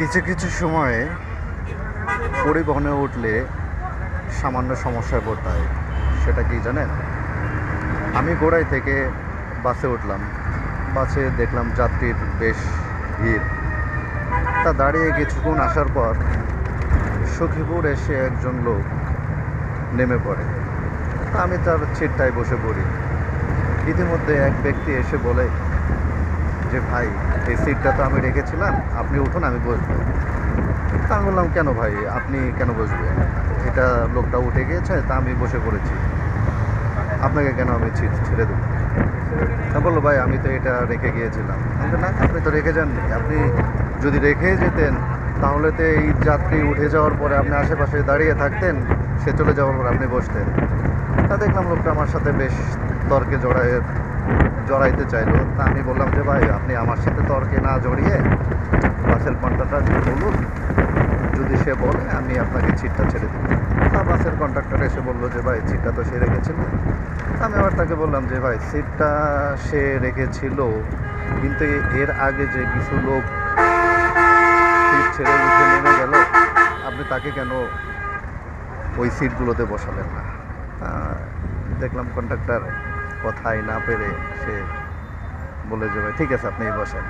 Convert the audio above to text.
কিছু কিছু সময়ে পরিবহনে উঠলে সামান্য সমস্যায় পড়তে হয়। সেটা কি জানেন? আমি গোড়াই থেকে বাসে উঠলাম। বাসে দেখলাম যাত্রীর বেশ ভিড়। তা দাঁড়িয়ে কিছুক্ষণ আসার পর সখীপুর এসে একজন লোক নেমে পড়ে। তা আমি তার সিটটায় বসে পড়ি। ইতিমধ্যে এক ব্যক্তি এসে বলে যে, ভাই, এই সিটটা তো আমি রেখেছিলাম, আপনি উঠুন, আমি বসবো। তা আমি বললাম, কেন ভাই, আপনি কেন বসবেন? এটা লোকটা উঠে গিয়েছে, তা আমি বসে পড়েছি, আপনাকে কেন আমি সিট ছেড়ে দেবো? তা বললো, ভাই, আমি তো এটা রেখে গিয়েছিলাম। আমি বললাম, না, আপনি তো রেখে যাননি। আপনি যদি রেখে যেতেন তাহলে তো এই যাত্রী উঠে যাওয়ার পরে আপনি আশেপাশে দাঁড়িয়ে থাকতেন, সে চলে যাওয়ার পর আপনি বসতেন। তা দেখলাম লোকটা আমার সাথে বেশ তর্কে জড়াইতে চাইলো। তা আমি বললাম যে, ভাই, আপনি আমার সাথে তর্কে না জড়িয়ে বাসের কন্ট্রাক্টর বলুন, যদি সে বলে আমি আপনাকে সিটটা ছেড়ে দিই। তা বাসের কন্ট্রাক্টর এসে বললো যে, ভাই, সিটটা তো সে রেখেছিল। আমি আবার তাকে বললাম যে, ভাই, সিটটা সে রেখেছিল, কিন্তু এর আগে যে কিছু লোক সিট ছেড়ে উঠে নেমে গেল, আপনি তাকে কেন ওই সিটগুলোতে বসালেন না? দেখলাম কন্ট্রাক্টর কথাই না পেরে সে বলে যে, ভাই, ঠিক আছে, আপনিই বসেন।